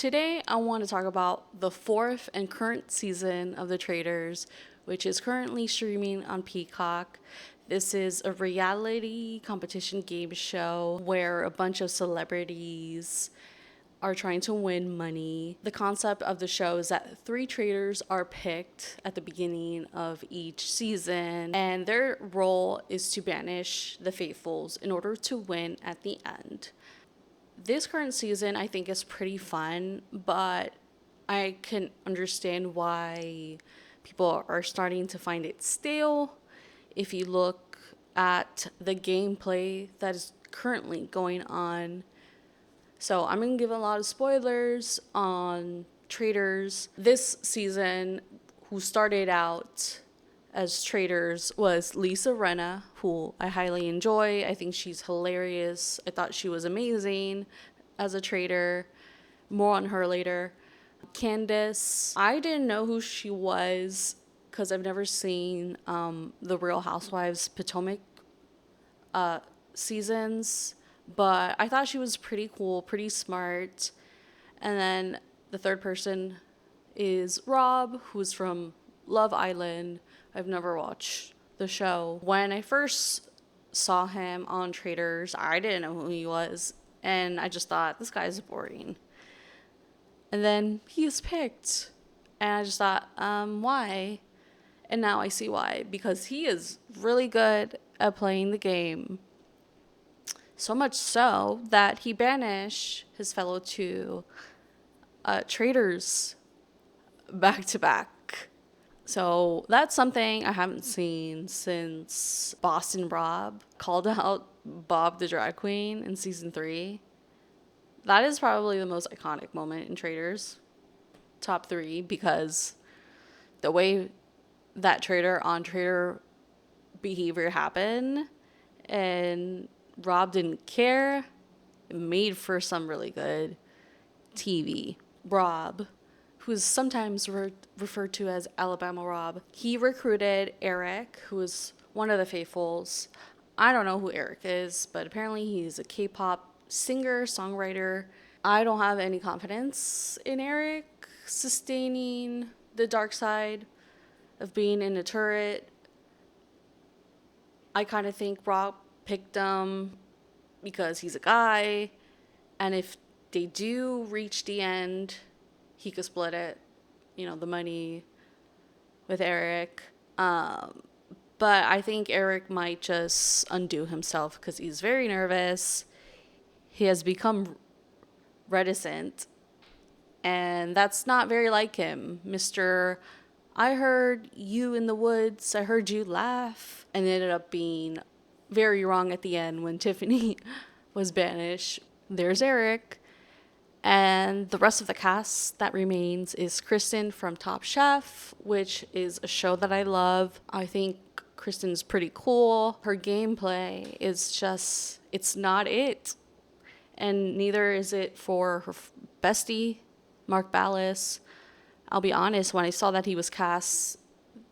Today, I want to talk about the fourth and current season of The Traitors, which is currently streaming on Peacock. This is a reality competition game show where a bunch of celebrities are trying to win money. The concept of the show is that three traitors are picked at the beginning of each season, and their role is to banish the faithfuls in order to win at the end. This current season, I think, is pretty fun, but I can understand why people are starting to find it stale. If you look at the gameplay that is currently going on, so I'm going to give a lot of spoilers on Traitors. This season, who started out as Traitors was Lisa Rinna, who I highly enjoy. I think she's hilarious. I thought she was amazing as a traitor. More on her later. Candace, I didn't know who she was because I've never seen the Real Housewives Potomac seasons, but I thought she was pretty cool, pretty smart. And then the third person is Rob, who's from Love Island. I've never watched the show. When I first saw him on Traitors, I didn't know who he was, and I just thought, this guy's boring. And then he is picked, and I just thought, why? And now I see why, because he is really good at playing the game. So much so that he banished his fellow two traitors back to back. So that's something I haven't seen since Boston Rob called out Bob the drag queen in season 3. That is probably the most iconic moment in Traitors. Top 3, because the way that traitor on traitor behavior happened and Rob didn't care, it made for some really good TV. Rob, who's sometimes referred to as Alabama Rob, he recruited Eric, who is one of the faithfuls. I don't know who Eric is, but apparently he's a K-pop singer, songwriter. I don't have any confidence in Eric sustaining the dark side of being in a turret. I kind of think Rob picked him because he's a guy, and if they do reach the end, he could split it, the money with Eric. But I think Eric might just undo himself because he's very nervous. He has become reticent, and that's not very like him. Mr. I heard you in the woods, I heard you laugh, and it ended up being very wrong at the end when Tiffany was banished. There's Eric. And the rest of the cast that remains is Kristen from Top Chef, which is a show that I love. I think Kristen's pretty cool. Her gameplay is just, it's not it. And neither is it for her bestie, Mark Ballas. I'll be honest, when I saw that he was cast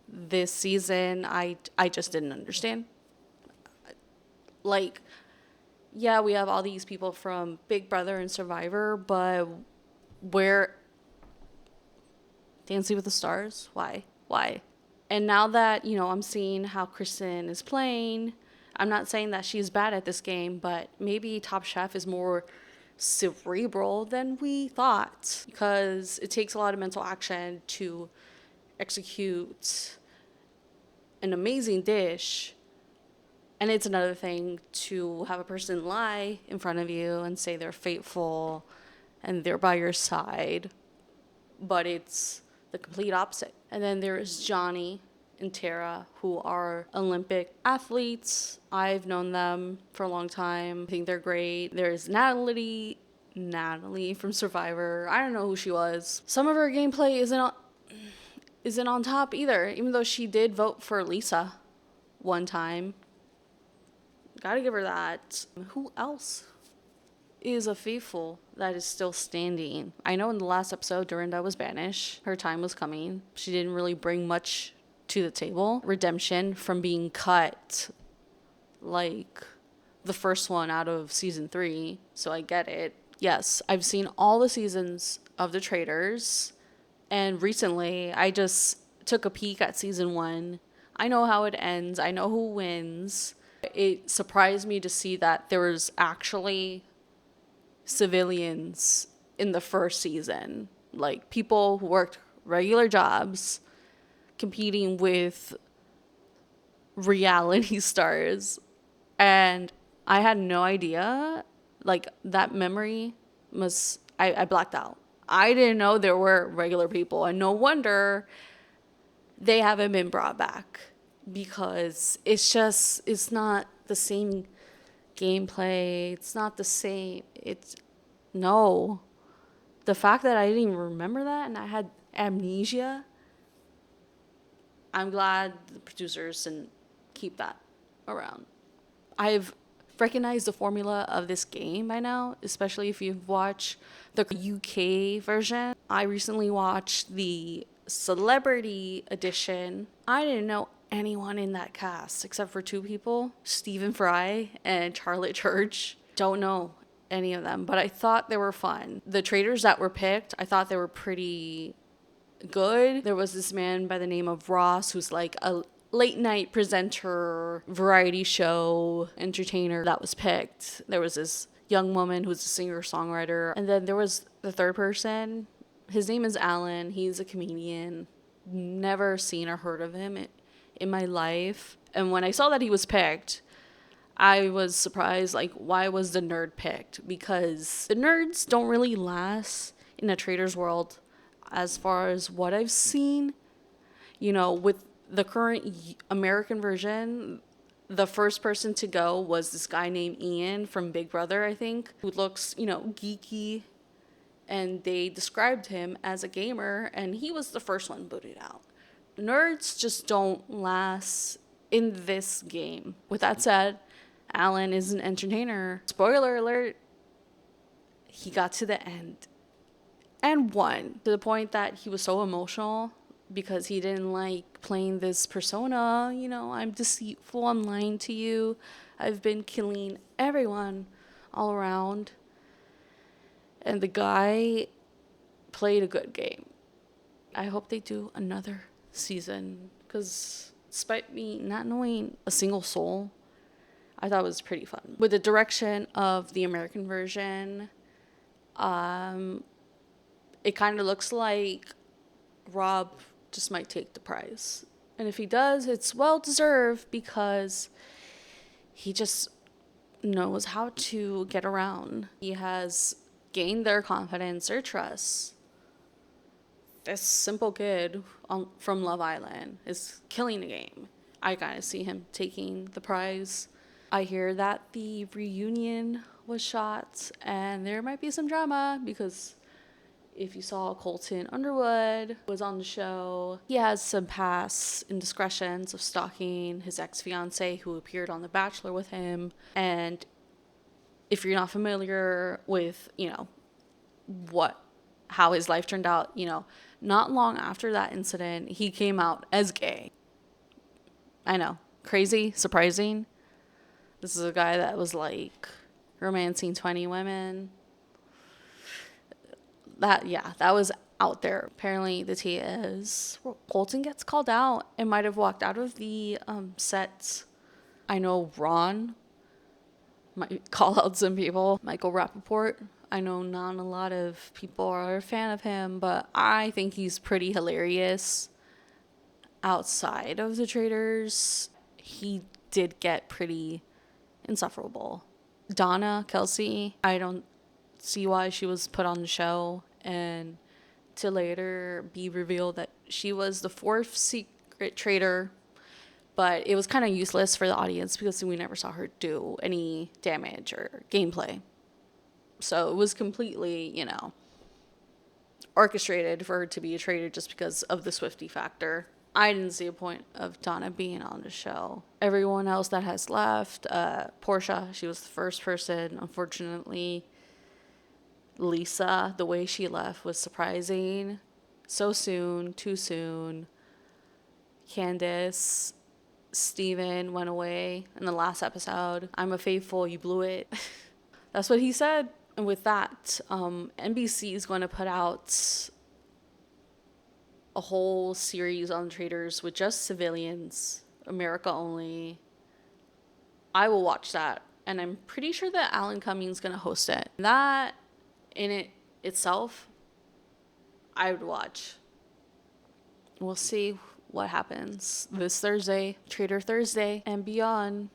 this season, I just didn't understand. Like, yeah, we have all these people from Big Brother and Survivor, but where Dancing with the Stars? Why? And now that, I'm seeing how Kristen is playing, I'm not saying that she's bad at this game, but maybe Top Chef is more cerebral than we thought, because it takes a lot of mental action to execute an amazing dish. And it's another thing to have a person lie in front of you and say they're faithful and they're by your side, but it's the complete opposite. And then there is Johnny and Tara, who are Olympic athletes. I've known them for a long time. I think they're great. There's Natalie from Survivor. I don't know who she was. Some of her gameplay isn't on top either, even though she did vote for Lisa one time. Gotta give her that. Who else is a faithful that is still standing? I know in the last episode, Dorinda was banished. Her time was coming. She didn't really bring much to the table. Redemption from being cut like the first one out of season 3. So I get it. Yes, I've seen all the seasons of the Traitors, and recently I just took a peek at season 1. I know how it ends. I know who wins. It surprised me to see that there was actually civilians in the first season, like people who worked regular jobs competing with reality stars. And I had no idea. Like, that memory must, I blacked out. I didn't know there were regular people, and no wonder they haven't been brought back, because it's not the same gameplay. It's not the same. It's no. The fact that I didn't even remember that and I had amnesia, I'm glad the producers didn't keep that around. I've recognized the formula of this game by now, especially if you've watched the UK version. I recently watched the celebrity edition. I didn't know anyone in that cast except for 2 people, Stephen Fry and Charlotte Church. Don't know any of them, but I thought they were fun. The traitors that were picked, I thought they were pretty good. There was this man by the name of Ross, who's like a late night presenter, variety show entertainer that was picked. There was this young woman who's a singer songwriter, and then there was the third person. His name is Alan. He's a comedian. Never seen or heard of him in my life. And when I saw that he was picked, I was surprised, like, why was the nerd picked? Because the nerds don't really last in a Traitors world as far as what I've seen. You know, with the current American version, the first person to go was this guy named Ian from Big Brother, I think, who looks, geeky. And they described him as a gamer, and he was the first one booted out. Nerds just don't last in this game. With that said, Alan is an entertainer. Spoiler alert, he got to the end and won, to the point that he was so emotional because he didn't like playing this persona. I'm deceitful, I'm lying to you, I've been killing everyone all around. And the guy played a good game. I hope they do another season, because despite me not knowing a single soul, I thought it was pretty fun. With the direction of the American version, it kind of looks like Rob just might take the prize. And if he does, it's well deserved, because he just knows how to get around. He has gained their confidence, their trust. This simple kid from Love Island is killing the game. I kind of see him taking the prize. I hear that the reunion was shot, and there might be some drama, because if you saw, Colton Underwood was on the show. He has some past indiscretions of stalking his ex-fiance who appeared on The Bachelor with him. And if you're not familiar with, how his life turned out, not long after that incident, he came out as gay. I know, crazy, surprising. This is a guy that was like romancing 20 women. That was out there. Apparently the tea is Colton gets called out and might have walked out of the sets. I know Ron might call out some people. Michael Rappaport, I know not a lot of people are a fan of him, but I think he's pretty hilarious. Outside of the Traitors, he did get pretty insufferable. Donna Kelsey, I don't see why she was put on the show, and to later be revealed that she was the 4th secret traitor, but it was kind of useless for the audience because we never saw her do any damage or gameplay. So it was completely, orchestrated for her to be a traitor just because of the Swiftie factor. I didn't see a point of Donna being on the show. Everyone else that has left, Portia, she was the first person, unfortunately. Lisa, the way she left was surprising. So soon, too soon. Candace, Steven went away in the last episode. I'm a faithful, you blew it. That's what he said. And with that, NBC is going to put out a whole series on Traitors with just civilians, America only. I will watch that. And I'm pretty sure that Alan Cumming's going to host it. That in it itself, I would watch. We'll see what happens this Thursday, Traitor Thursday, and beyond.